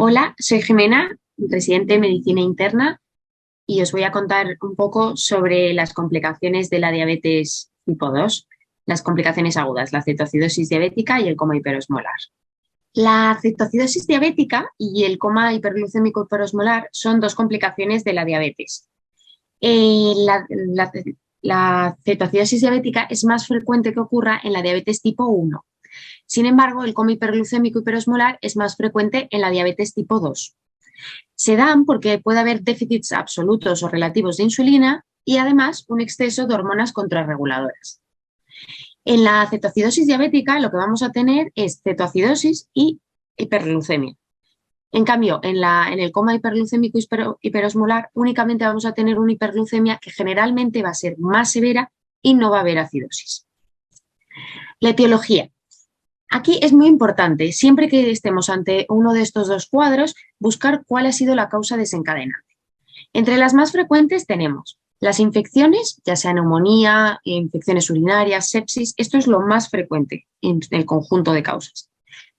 Hola, soy Jimena, residente de Medicina Interna, y os voy a contar un poco sobre las complicaciones de la diabetes tipo 2, las complicaciones agudas, la cetoacidosis diabética y el coma hiperosmolar. La cetoacidosis diabética y el coma hiperglucémico hiperosmolar son dos complicaciones de la diabetes. Eh, la, la- la cetoacidosis diabética es más frecuente que ocurra en la diabetes tipo 1. Sin embargo, el coma hiperglucémico hiperosmolar es más frecuente en la diabetes tipo 2. Se dan porque puede haber déficits absolutos o relativos de insulina y además un exceso de hormonas contrarreguladoras. En la cetoacidosis diabética lo que vamos a tener es cetoacidosis y hiperglucemia. En cambio, en el coma hiperglucémico hiperosmolar únicamente vamos a tener una hiperglucemia que generalmente va a ser más severa y no va a haber acidosis. La etiología. Aquí es muy importante, siempre que estemos ante uno de estos dos cuadros, buscar cuál ha sido la causa desencadenante. Entre las más frecuentes tenemos las infecciones, ya sea neumonía, infecciones urinarias, sepsis, esto es lo más frecuente en el conjunto de causas.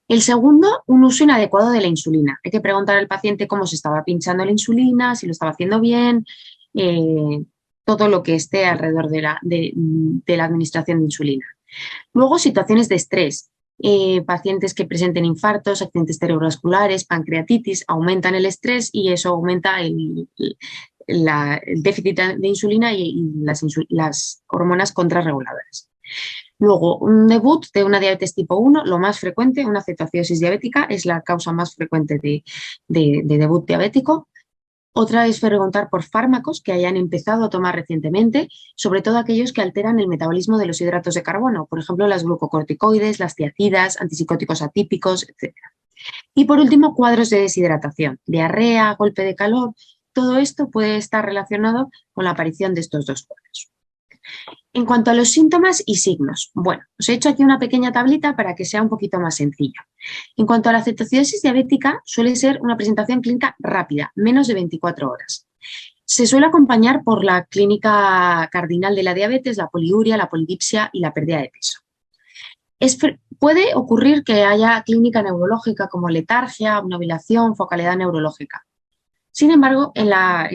El segundo, un uso inadecuado de la insulina. Hay que preguntar al paciente cómo se estaba pinchando la insulina, si lo estaba haciendo bien, eh, todo lo que esté alrededor de la administración de insulina. Luego, situaciones de estrés. Pacientes que presenten infartos, accidentes cerebrovasculares, pancreatitis, aumentan el estrés y eso aumenta el déficit de insulina y las hormonas contrarreguladoras. Luego, un debut de una diabetes tipo 1, lo más frecuente, una cetoacidosis diabética, es la causa más frecuente de debut diabético. Otra es preguntar por fármacos que hayan empezado a tomar recientemente, sobre todo aquellos que alteran el metabolismo de los hidratos de carbono, por ejemplo, las glucocorticoides, las tiacidas, antipsicóticos atípicos, etc. Y por último, cuadros de deshidratación, diarrea, golpe de calor. Todo esto puede estar relacionado con la aparición de estos dos cuadros. En cuanto a los síntomas y signos, bueno, os he hecho aquí una pequeña tablita para que sea un poquito más sencillo. En cuanto a la cetoacidosis diabética, suele ser una presentación clínica rápida, menos de 24 horas. Se suele acompañar por la clínica cardinal de la diabetes, la poliuria, la polidipsia y la pérdida de peso. Puede ocurrir que haya clínica neurológica como letargia, obnubilación, focalidad neurológica. Sin embargo, en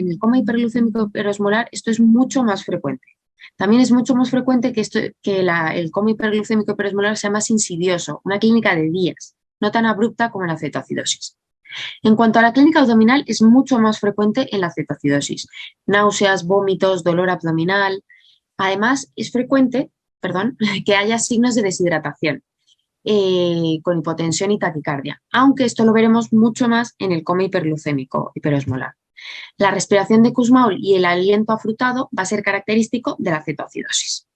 el coma hiperglucémico hiperosmolar esto es mucho más frecuente. También es mucho más frecuente que el coma hiperglucémico hiperosmolar sea más insidioso, una clínica de días, no tan abrupta como la cetoacidosis. En cuanto a la clínica abdominal, es mucho más frecuente en la cetoacidosis. Náuseas, vómitos, dolor abdominal. Además, es frecuente, perdón, que haya signos de deshidratación, con hipotensión y taquicardia, aunque esto lo veremos mucho más en el coma hiperglucémico hiperosmolar. La respiración de Kussmaul y el aliento afrutado va a ser característico de la cetoacidosis.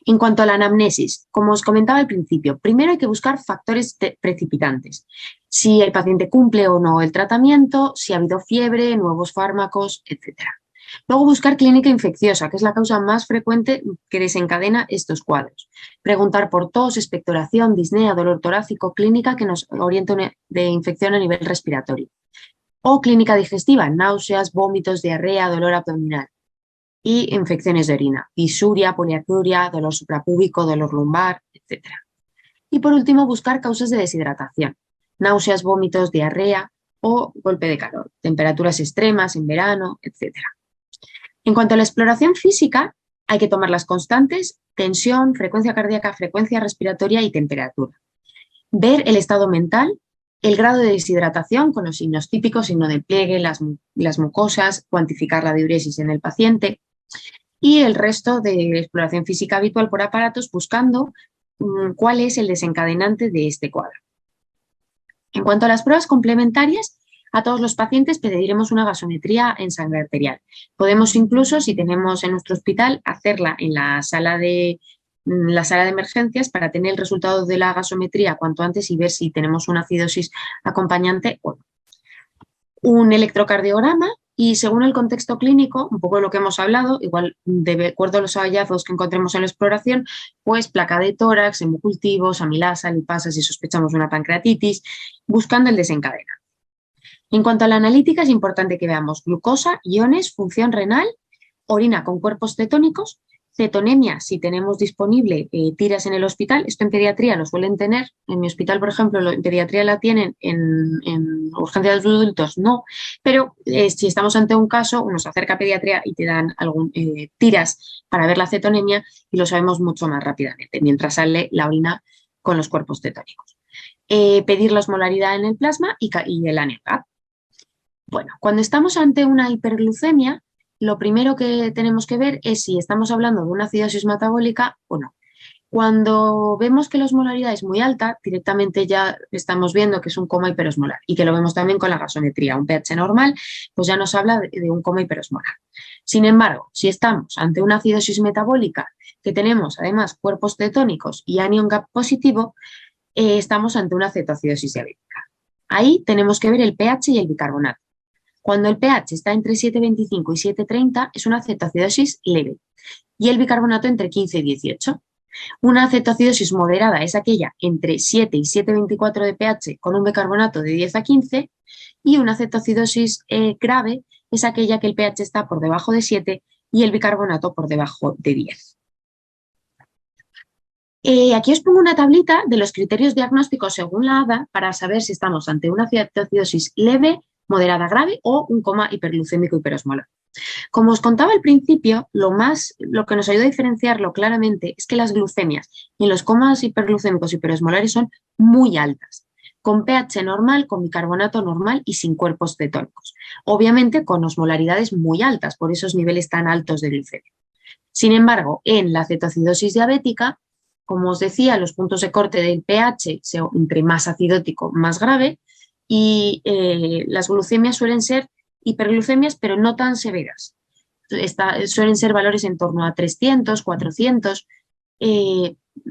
En cuanto a la anamnesis, como os comentaba al principio, primero hay que buscar factores precipitantes. Si el paciente cumple o no el tratamiento, si ha habido fiebre, nuevos fármacos, etc. Luego buscar clínica infecciosa, que es la causa más frecuente que desencadena estos cuadros. Preguntar por tos, expectoración, disnea, dolor torácico, clínica que nos oriente de infección a nivel respiratorio. O clínica digestiva, náuseas, vómitos, diarrea, dolor abdominal y infecciones de orina, disuria, poliacuria, dolor suprapúbico, dolor lumbar, etc. Y por último, buscar causas de deshidratación, náuseas, vómitos, diarrea o golpe de calor, temperaturas extremas en verano, etc. En cuanto a la exploración física, hay que tomar las constantes, tensión, frecuencia cardíaca, frecuencia respiratoria y temperatura. Ver el estado mental, el grado de deshidratación con los signos típicos, signo de pliegue, las mucosas, cuantificar la diuresis en el paciente, y el resto de exploración física habitual por aparatos buscando cuál es el desencadenante de este cuadro. En cuanto a las pruebas complementarias, a todos los pacientes pediremos una gasometría en sangre arterial. Podemos incluso, si tenemos en nuestro hospital, hacerla en la sala de emergencias para tener el resultado de la gasometría cuanto antes y ver si tenemos una acidosis acompañante o no. Un electrocardiograma y según el contexto clínico, un poco de lo que hemos hablado, igual de acuerdo a los hallazgos que encontremos en la exploración, pues placa de tórax, hemocultivos, amilasa, lipasa si sospechamos una pancreatitis, buscando el desencadenante. En cuanto a la analítica, es importante que veamos glucosa, iones, función renal, orina con cuerpos cetónicos, cetonemia, si tenemos disponible tiras en el hospital, esto en pediatría lo suelen tener, en mi hospital, por ejemplo, en pediatría la tienen en urgencia de adultos no, pero si estamos ante un caso, uno se acerca a pediatría y te dan tiras para ver la cetonemia y lo sabemos mucho más rápidamente, mientras sale la orina con los cuerpos cetónicos. Pedir la osmolaridad en el plasma y el ANECAP. Bueno, cuando estamos ante una hiperglucemia, lo primero que tenemos que ver es si estamos hablando de una acidosis metabólica o no. Cuando vemos que la osmolaridad es muy alta, directamente ya estamos viendo que es un coma hiperosmolar y que lo vemos también con la gasometría. Un pH normal, pues ya nos habla de un coma hiperosmolar. Sin embargo, si estamos ante una acidosis metabólica que tenemos además cuerpos cetónicos y anion gap positivo, estamos ante una cetoacidosis diabética. Ahí tenemos que ver el pH y el bicarbonato. Cuando el pH está entre 7,25 y 7,30 es una cetoacidosis leve y el bicarbonato entre 15 y 18. Una cetoacidosis moderada es aquella entre 7 y 7,24 de pH con un bicarbonato de 10 a 15 y una cetoacidosis grave es aquella que el pH está por debajo de 7 y el bicarbonato por debajo de 10. Aquí os pongo una tablita de los criterios diagnósticos según la ADA para saber si estamos ante una cetoacidosis leve, moderada, grave o un coma hiperglucémico hiperosmolar. Como os contaba al principio, lo que nos ayuda a diferenciarlo claramente es que las glucemias y los comas hiperglucémicos hiperosmolares son muy altas, con pH normal, con bicarbonato normal y sin cuerpos cetónicos. Obviamente con osmolaridades muy altas, por esos niveles tan altos de glucemia. Sin embargo, en la cetoacidosis diabética, como os decía, los puntos de corte del pH, entre más acidótico, más grave, y las glucemias suelen ser hiperglucemias, pero no tan severas. Suelen ser valores en torno a 300, 400.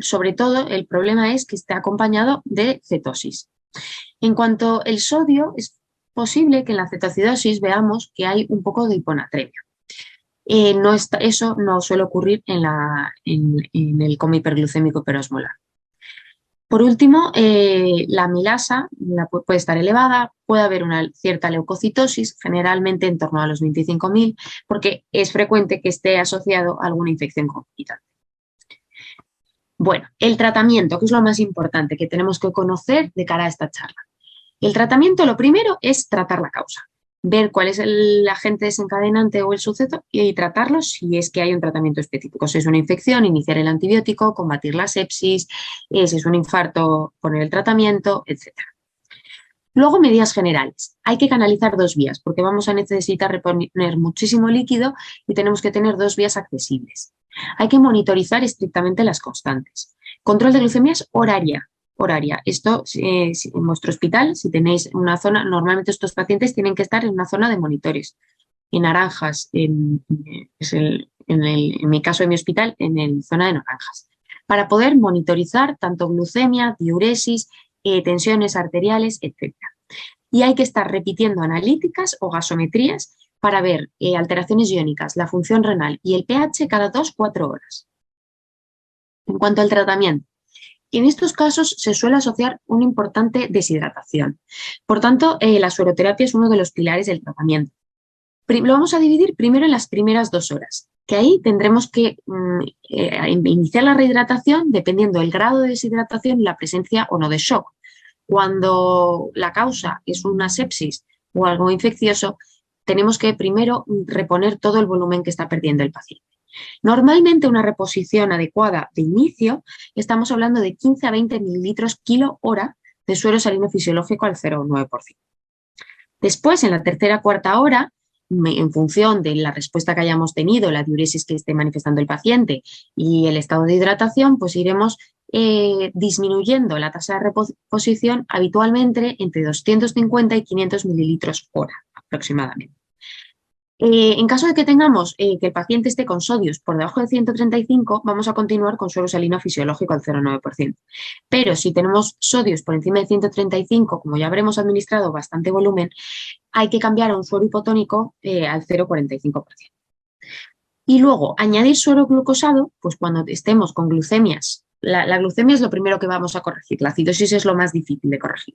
Sobre todo, el problema es que está acompañado de cetosis. En cuanto al sodio, es posible que en la cetoacidosis veamos que hay un poco de hiponatremia. Eso no suele ocurrir en el coma hiperglucémico hiperosmolar. Por último, la amilasa puede estar elevada, puede haber una cierta leucocitosis, generalmente en torno a los 25.000, porque es frecuente que esté asociado a alguna infección congénita. Bueno, el tratamiento, que es lo más importante que tenemos que conocer de cara a esta charla. El tratamiento, lo primero, es tratar la causa, ver cuál es el agente desencadenante o el suceso y tratarlo si es que hay un tratamiento específico. Si es una infección, iniciar el antibiótico, combatir la sepsis, si es un infarto, poner el tratamiento, etc. Luego, medidas generales. Hay que canalizar 2 vías porque vamos a necesitar reponer muchísimo líquido y tenemos que tener 2 vías accesibles. Hay que monitorizar estrictamente las constantes. Control de glucemias horaria. Esto, en vuestro hospital, si tenéis una zona, normalmente estos pacientes tienen que estar en una zona de monitores, en naranjas, en mi caso de mi hospital, en el zona de naranjas, para poder monitorizar tanto glucemia, diuresis, tensiones arteriales, etc. Y hay que estar repitiendo analíticas o gasometrías para ver alteraciones iónicas, la función renal y el pH cada 2-4 horas. En cuanto al tratamiento, en estos casos se suele asociar una importante deshidratación. Por tanto, la sueroterapia es uno de los pilares del tratamiento. Lo vamos a dividir primero en las primeras 2 horas, que ahí tendremos que iniciar la rehidratación dependiendo del grado de deshidratación y la presencia o no de shock. Cuando la causa es una sepsis o algo infeccioso, tenemos que primero reponer todo el volumen que está perdiendo el paciente. Normalmente una reposición adecuada de inicio, estamos hablando de 15 a 20 mililitros kilo hora de suero salino fisiológico al 0,9%. Después, en la tercera cuarta hora, en función de la respuesta que hayamos tenido, la diuresis que esté manifestando el paciente y el estado de hidratación, pues iremos disminuyendo la tasa de reposición habitualmente entre 250 y 500 mililitros hora aproximadamente. En caso de que tengamos que el paciente esté con sodios por debajo de 135, vamos a continuar con suero salino fisiológico al 0,9%. Pero si tenemos sodios por encima de 135, como ya habremos administrado bastante volumen, hay que cambiar a un suero hipotónico al 0,45%. Y luego, añadir suero glucosado, pues cuando estemos con glucemias, la glucemia es lo primero que vamos a corregir, la acidosis es lo más difícil de corregir.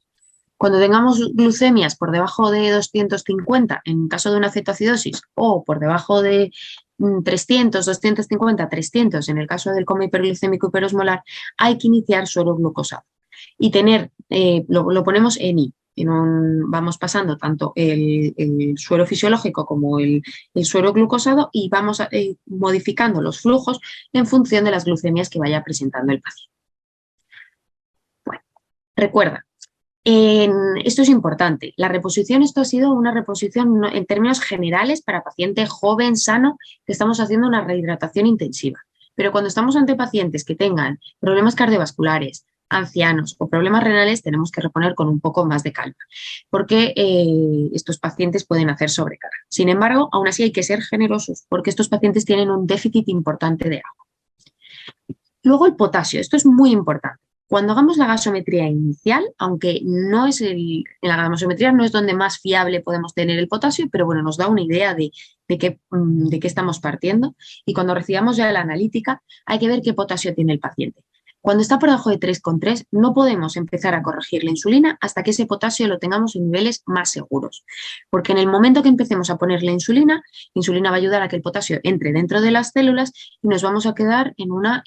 Cuando tengamos glucemias por debajo de 250 en caso de una cetoacidosis o por debajo de 300, 250, 300 en el caso del coma hiperglucémico hiperosmolar, hay que iniciar suero glucosado y tener, lo ponemos en I, vamos pasando tanto el suero fisiológico como el suero glucosado y vamos modificando los flujos en función de las glucemias que vaya presentando el paciente. Bueno, recuerda, esto es importante. La reposición, esto ha sido una reposición en términos generales para paciente joven, sano, que estamos haciendo una rehidratación intensiva. Pero cuando estamos ante pacientes que tengan problemas cardiovasculares, ancianos o problemas renales, tenemos que reponer con un poco más de calma, porque estos pacientes pueden hacer sobrecarga. Sin embargo, aún así hay que ser generosos, porque estos pacientes tienen un déficit importante de agua. Luego el potasio, esto es muy importante. Cuando hagamos la gasometría inicial, aunque no es en la gasometría no es donde más fiable podemos tener el potasio, pero bueno, nos da una idea de qué estamos partiendo. Y cuando recibamos ya la analítica, hay que ver qué potasio tiene el paciente. Cuando está por debajo de 3,3, no podemos empezar a corregir la insulina hasta que ese potasio lo tengamos en niveles más seguros. Porque en el momento que empecemos a poner la insulina va a ayudar a que el potasio entre dentro de las células y nos vamos a quedar en una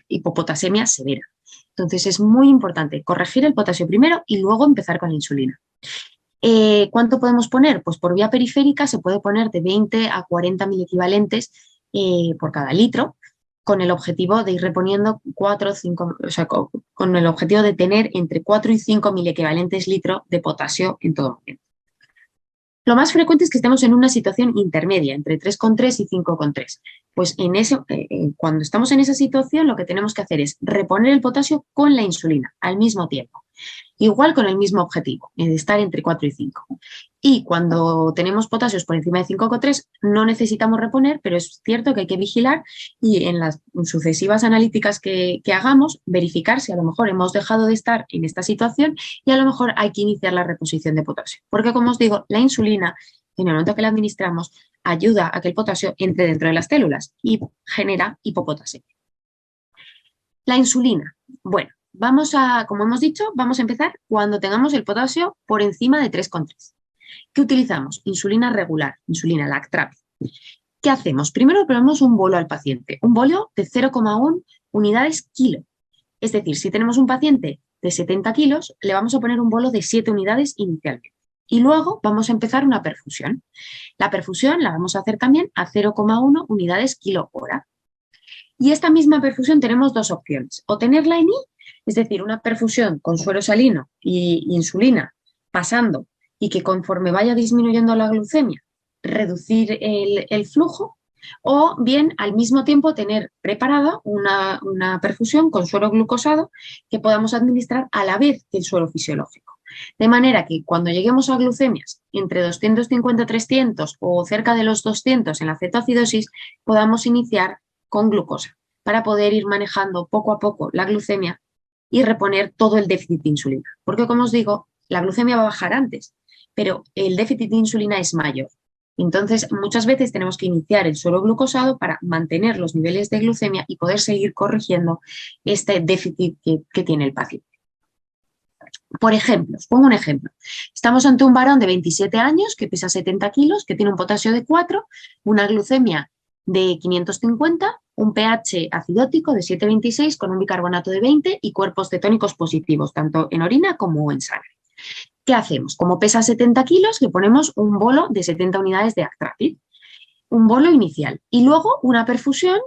hipopotasemia severa. Entonces es muy importante corregir el potasio primero y luego empezar con la insulina. ¿Cuánto podemos poner? Pues por vía periférica se puede poner de 20 a 40 miliequivalentes por cada litro, con el objetivo de ir reponiendo 4 o 5, o sea, con el objetivo de tener entre 4 y 5 miliequivalentes litro de potasio en todo momento. Lo más frecuente es que estemos en una situación intermedia, entre 3,3 y 5,3. Pues cuando estamos en esa situación, lo que tenemos que hacer es reponer el potasio con la insulina al mismo tiempo. Igual con el mismo objetivo, de estar entre 4 y 5. Y cuando tenemos potasios por encima de 5,3 no necesitamos reponer, pero es cierto que hay que vigilar y en las sucesivas analíticas que hagamos, verificar si a lo mejor hemos dejado de estar en esta situación y a lo mejor hay que iniciar la reposición de potasio. Porque como os digo, la insulina, en el momento que la administramos, ayuda a que el potasio entre dentro de las células y genera hipopotasemia. La insulina. Bueno, como hemos dicho, vamos a empezar cuando tengamos el potasio por encima de 3,3. ¿Qué utilizamos? Insulina regular, insulina Lactrapid. ¿Qué hacemos? Primero ponemos un bolo al paciente, un bolo de 0,1 unidades kilo. Es decir, si tenemos un paciente de 70 kilos, le vamos a poner un bolo de 7 unidades inicialmente. Y luego vamos a empezar una perfusión. La perfusión la vamos a hacer también a 0,1 unidades kilo hora. Y esta misma perfusión tenemos dos opciones. O tenerla en I, es decir, una perfusión con suero salino y insulina pasando y que conforme vaya disminuyendo la glucemia, reducir el flujo, o bien al mismo tiempo tener preparada una perfusión con suero glucosado que podamos administrar a la vez que el suero fisiológico. De manera que cuando lleguemos a glucemias entre 250-300 o cerca de los 200 en la cetoacidosis, podamos iniciar con glucosa para poder ir manejando poco a poco la glucemia y reponer todo el déficit de insulina. Porque, como os digo, la glucemia va a bajar antes, pero el déficit de insulina es mayor. Entonces, muchas veces tenemos que iniciar el suero glucosado para mantener los niveles de glucemia y poder seguir corrigiendo este déficit que tiene el paciente. Por ejemplo, os pongo un ejemplo. Estamos ante un varón de 27 años que pesa 70 kilos, que tiene un potasio de 4, una glucemia de 550, un pH acidótico de 7,26 con un bicarbonato de 20 y cuerpos cetónicos positivos, tanto en orina como en sangre. ¿Qué hacemos? Como pesa 70 kilos, le ponemos un bolo de 70 unidades de Actrapid, un bolo inicial, y luego una perfusión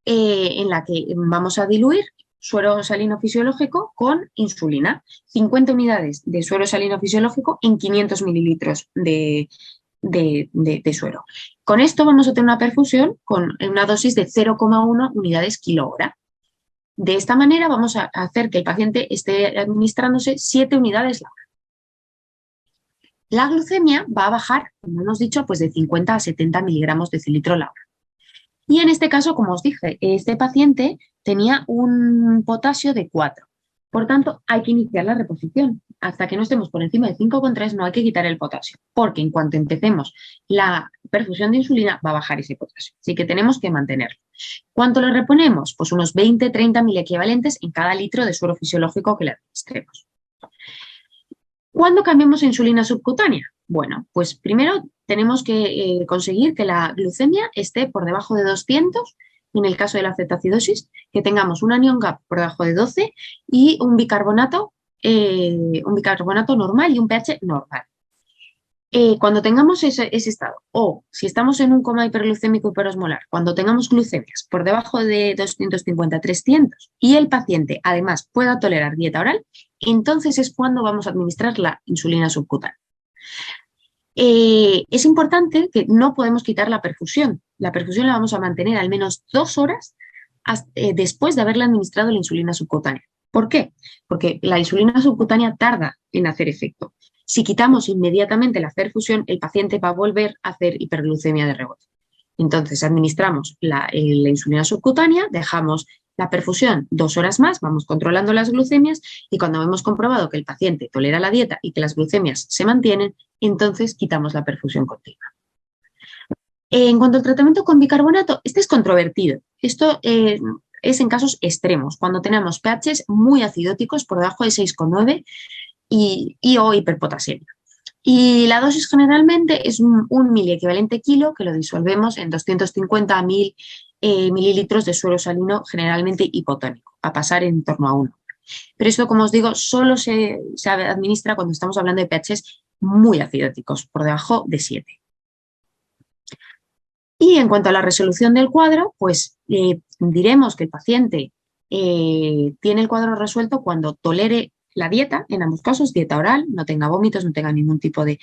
en la que vamos a diluir suero salino fisiológico con insulina, 50 unidades de suero salino fisiológico en 500 mililitros de suero. Con esto vamos a tener una perfusión con una dosis de 0,1 unidades kilo hora. De esta manera vamos a hacer que el paciente esté administrándose 7 unidades la hora. La glucemia va a bajar, como hemos dicho, pues de 50 a 70 miligramos de decilitro la hora. Y en este caso, como os dije, este paciente tenía un potasio de 4. Por tanto, hay que iniciar la reposición. Hasta que no estemos por encima de 5,3 no hay que quitar el potasio, porque en cuanto empecemos la perfusión de insulina va a bajar ese potasio. Así que tenemos que mantenerlo. ¿Cuánto le reponemos? Pues unos 20-30 miliequivalentes en cada litro de suero fisiológico que le administremos. ¿Cuándo cambiamos a insulina subcutánea? Bueno, pues primero tenemos que conseguir que la glucemia esté por debajo de 200, en el caso de la cetoacidosis, que tengamos un anion gap por debajo de 12 y un bicarbonato un bicarbonato normal y un pH normal. Cuando tengamos ese estado, o si estamos en un coma hiperglucémico hiperosmolar, cuando tengamos glucemias por debajo de 250-300 y el paciente además pueda tolerar dieta oral, entonces es cuando vamos a administrar la insulina subcutánea. Es importante que no podemos quitar la perfusión. La perfusión la vamos a mantener al menos 2 horas después de haberle administrado la insulina subcutánea. ¿Por qué? Porque la insulina subcutánea tarda en hacer efecto. Si quitamos inmediatamente la perfusión, el paciente va a volver a hacer hiperglucemia de rebote. Entonces, administramos la insulina subcutánea, dejamos la perfusión 2 horas más, vamos controlando las glucemias y cuando hemos comprobado que el paciente tolera la dieta y que las glucemias se mantienen, entonces quitamos la perfusión continua. En cuanto al tratamiento con bicarbonato, este es controvertido. Esto es en casos extremos, cuando tenemos pHs muy acidóticos por debajo de 6,9 y o hiperpotasemia. Y la dosis generalmente es un miliequivalente kilo que lo disolvemos en 250 a 1000 mililitros de suero salino, generalmente hipotónico, a pasar en torno a 1. Pero esto, como os digo, solo se administra cuando estamos hablando de pHs muy acidóticos, por debajo de 7. Y en cuanto a la resolución del cuadro, pues diremos que el paciente tiene el cuadro resuelto cuando tolere la dieta, en ambos casos, dieta oral, no tenga vómitos, no tenga ningún tipo de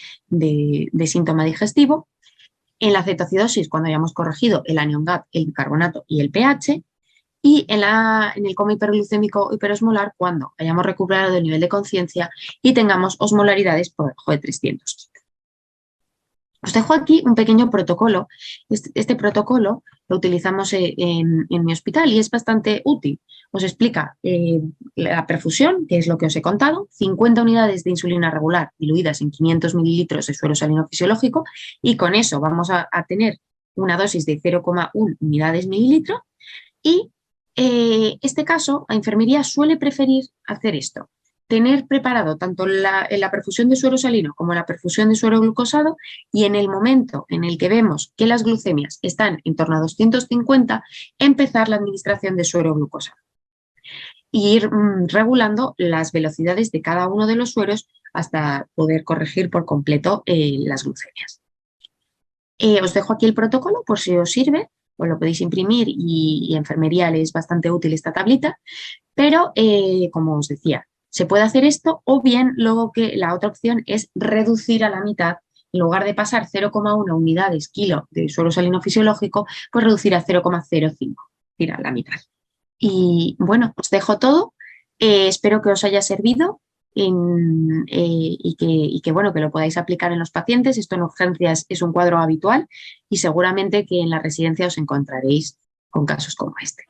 síntoma digestivo. En la cetoacidosis, cuando hayamos corregido el anion gap, el bicarbonato y el pH. Y en el coma hiperglucémico hiperosmolar, cuando hayamos recuperado el nivel de conciencia y tengamos osmolaridades por debajo de 300. Os dejo aquí un pequeño protocolo. Este protocolo lo utilizamos en mi hospital y es bastante útil. Os explica la perfusión, que es lo que os he contado, 50 unidades de insulina regular diluidas en 500 mililitros de suero salino fisiológico y con eso vamos a tener una dosis de 0,1 unidades mililitro y este caso, la enfermería suele preferir hacer esto. Tener preparado tanto la perfusión de suero salino como la perfusión de suero glucosado y en el momento en el que vemos que las glucemias están en torno a 250, empezar la administración de suero glucosado y ir regulando las velocidades de cada uno de los sueros hasta poder corregir por completo las glucemias. Os dejo aquí el protocolo por si os sirve, os lo podéis imprimir y enfermería les es bastante útil esta tablita, pero como os decía, se puede hacer esto o bien luego que la otra opción es reducir a la mitad, en lugar de pasar 0,1 unidades kilo de suero salino fisiológico, pues reducir a 0,05, ir a la mitad. Y bueno, os dejo todo, espero que os haya servido y que, bueno, que lo podáis aplicar en los pacientes. Esto en urgencias es un cuadro habitual y seguramente que en la residencia os encontraréis con casos como este.